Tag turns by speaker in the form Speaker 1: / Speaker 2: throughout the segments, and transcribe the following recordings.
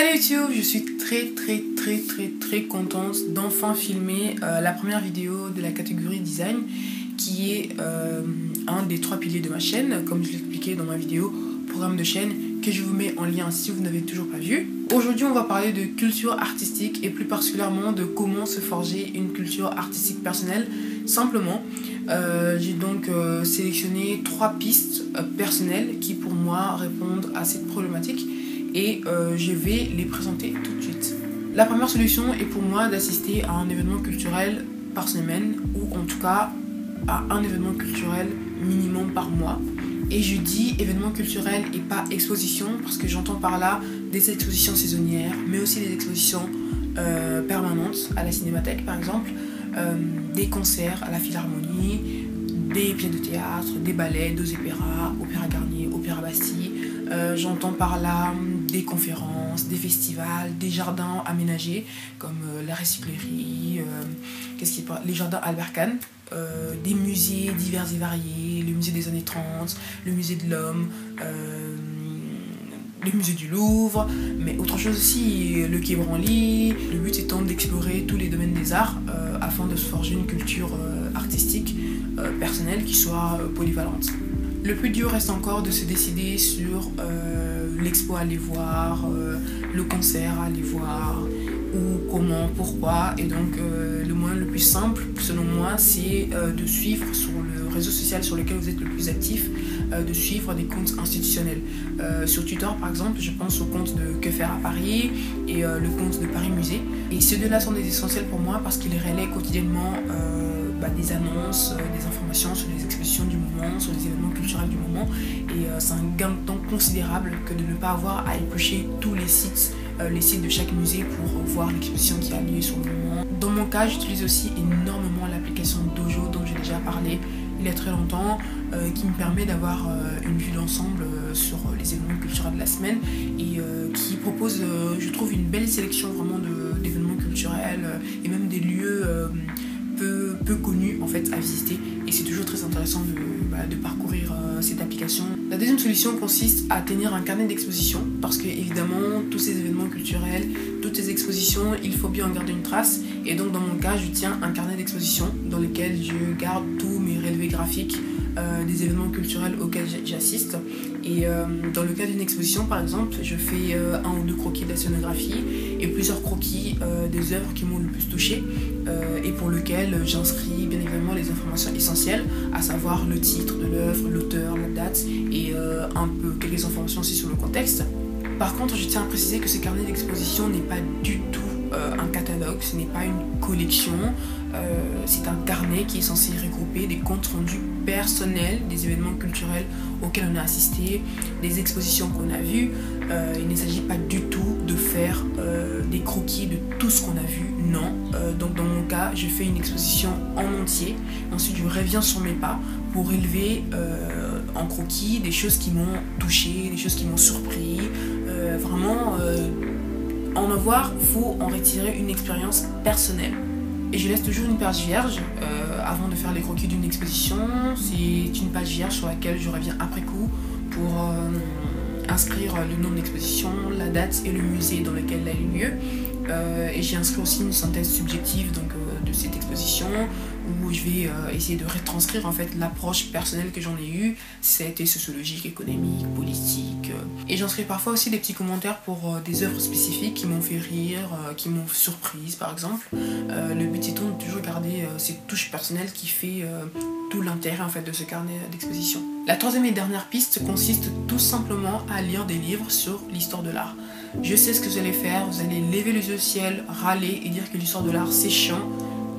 Speaker 1: Salut YouTube, je suis très contente d'enfin filmer la première vidéo de la catégorie design qui est un des 3 piliers de ma chaîne, comme je l'expliquais dans ma vidéo programme de chaîne que je vous mets en lien si vous n'avez toujours pas vu. Aujourd'hui on va parler de culture artistique et plus particulièrement de comment se forger une culture artistique personnelle simplement. J'ai donc sélectionné 3 pistes personnelles qui pour moi répondent à cette problématique et je vais les présenter tout de suite. La première solution est pour moi d'assister à un événement culturel par semaine ou en tout cas à un événement culturel minimum par mois. Et je dis événement culturel et pas exposition parce que j'entends par là des expositions saisonnières mais aussi des expositions permanentes à la Cinémathèque par exemple, des concerts à la Philharmonie, des pièces de théâtre, des ballets, des opéras, Opéra Garnier, Opéra Bastille. J'entends par là des conférences, des festivals, des jardins aménagés comme la recyclerie, les jardins Albert Kahn, des musées divers et variés, le musée des années 30, le musée de l'homme, le musée du Louvre, mais autre chose aussi, le Quai Branly. Le but étant d'explorer tous les domaines des arts afin de se forger une culture artistique personnelle qui soit polyvalente. Le plus dur reste encore de se décider sur l'expo à aller voir, le concert à aller voir, ou comment, pourquoi. Et donc le moyen le plus simple selon moi c'est de suivre sur le réseau social sur lequel vous êtes le plus actif, de suivre des comptes institutionnels. Sur Twitter par exemple, je pense au compte de Que faire à Paris et le compte de Paris Musée. Et ces deux-là sont des essentiels pour moi parce qu'ils relaient quotidiennement des annonces, des informations sur les expositions du moment, sur les événements culturels du moment. Et c'est un gain de temps considérable que de ne pas avoir à éplucher tous les sites de chaque musée pour voir l'exposition qui a lieu sur le moment. Dans mon cas, j'utilise aussi énormément l'application Dojo dont j'ai déjà parlé il y a très longtemps, qui me permet d'avoir une vue d'ensemble sur les événements culturels de la semaine et qui propose, je trouve, une belle sélection vraiment d'événements culturels et même des lieux peu connus en fait à visiter, et c'est toujours très intéressant de parcourir cette application. La deuxième solution consiste à tenir un carnet d'exposition parce que évidemment tous ces événements culturels, toutes ces expositions, il faut bien en garder une trace, et donc dans mon cas je tiens un carnet d'exposition dans lequel je garde tous mes relevés graphiques des événements culturels auxquels j'assiste. Et dans le cas d'une exposition par exemple, je fais 1 ou 2 croquis de la scénographie et plusieurs croquis des œuvres qui m'ont le plus touché et pour lequel j'inscris bien évidemment les informations essentielles, à savoir le titre de l'œuvre, l'auteur, la date et quelques informations aussi sur le contexte. Par contre, je tiens à préciser que ce carnet d'exposition n'est pas du tout un catalogue, ce n'est pas une collection, c'est un carnet qui est censé regrouper des comptes rendus personnels des événements culturels auxquels on a assisté, des expositions qu'on a vues. Il ne s'agit pas du tout de faire des croquis de tout ce qu'on a vu, non. Donc dans mon cas, je fais une exposition en entier, ensuite je reviens sur mes pas pour relever en croquis des choses qui m'ont touché, des choses qui m'ont surpris, vraiment en avoir, faut en retirer une expérience personnelle. Et je laisse toujours une page vierge avant de faire les croquis d'une exposition. C'est une page vierge sur laquelle je reviens après coup pour inscrire le nom de l'exposition, la date et le musée dans lequel elle a eu lieu. Et j'ai inscrit aussi une synthèse subjective de cette exposition où je vais essayer de retranscrire en fait l'approche personnelle que j'en ai eue, si ça a été sociologique, économique, politique. Et j'inscris parfois aussi des petits commentaires pour des œuvres spécifiques qui m'ont fait rire, qui m'ont surprise par exemple. Le but étant de toujours garder cette touche personnelle qui fait tout l'intérêt en fait de ce carnet d'exposition. La troisième et dernière piste consiste tout simplement à lire des livres sur l'histoire de l'art. Je sais ce que vous allez faire, vous allez lever les yeux au ciel, râler et dire que l'histoire de l'art c'est chiant.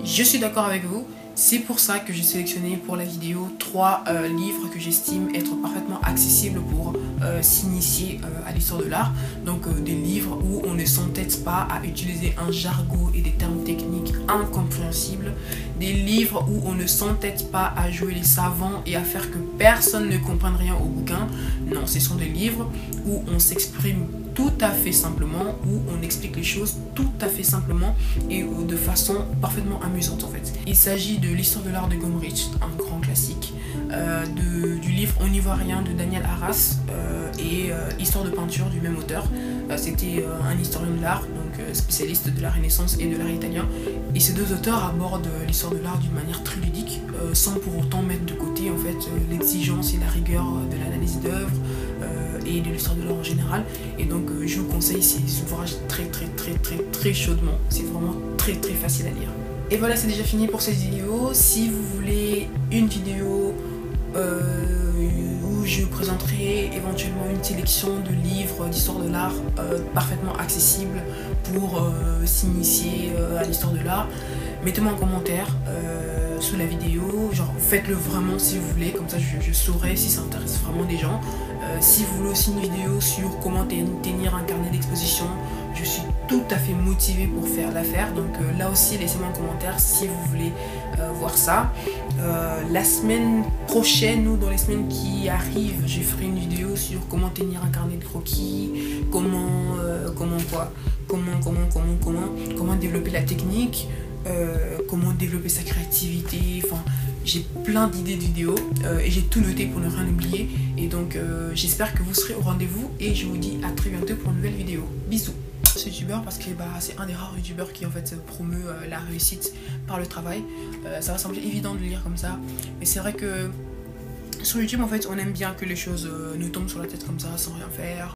Speaker 1: Je suis d'accord avec vous, c'est pour ça que j'ai sélectionné pour la vidéo 3 livres que j'estime être parfaitement accessibles pour s'initier à l'histoire de l'art. Donc des livres où on ne s'entête pas à utiliser un jargon et des termes techniques incompréhensibles, des livres où on ne s'entête pas à jouer les savants et à faire que personne ne comprenne rien au bouquin. Non, ce sont des livres où on s'exprime tout à fait simplement, où on explique les choses tout à fait simplement et de façon parfaitement amusante en fait. Il s'agit de l'histoire de l'art de Gombrich, un grand classique, du livre On n'y voit rien de Daniel Arras et Histoire de peinture du même auteur. C'était un historien de l'art, donc spécialiste de la Renaissance et de l'art italien. Et ces deux auteurs abordent l'histoire de l'art d'une manière très ludique, sans pour autant mettre de côté en fait l'exigence et la rigueur de l'analyse d'œuvres et de l'histoire de l'art en général. Et donc je vous conseille ces ouvrages très chaudement. C'est vraiment très facile à lire. Et voilà, c'est déjà fini pour cette vidéo. Si vous voulez une vidéo où je présenterai éventuellement une sélection de livres d'histoire de l'art parfaitement accessibles pour s'initier à l'histoire de l'art, mettez-moi en commentaire sous la vidéo, genre faites-le vraiment si vous voulez, comme ça je saurai si ça intéresse vraiment des gens. Si vous voulez aussi une vidéo sur comment tenir un carnet d'exposition, je suis tout à fait motivée pour faire l'affaire, donc là aussi laissez-moi un commentaire si vous voulez voir ça. La semaine prochaine ou dans les semaines qui arrivent, je ferai une vidéo sur comment tenir un carnet de croquis, comment développer la technique, comment développer sa créativité, enfin j'ai plein d'idées de vidéos et j'ai tout noté pour ne rien oublier. Et donc j'espère que vous serez au rendez-vous et je vous dis à très bientôt pour une nouvelle vidéo. Bisous. Ce youtubeur, parce que c'est un des rares youtubeurs qui en fait promeut la réussite par le travail. Ça va sembler évident de le lire comme ça, mais c'est vrai que sur YouTube en fait on aime bien que les choses nous tombent sur la tête comme ça sans rien faire.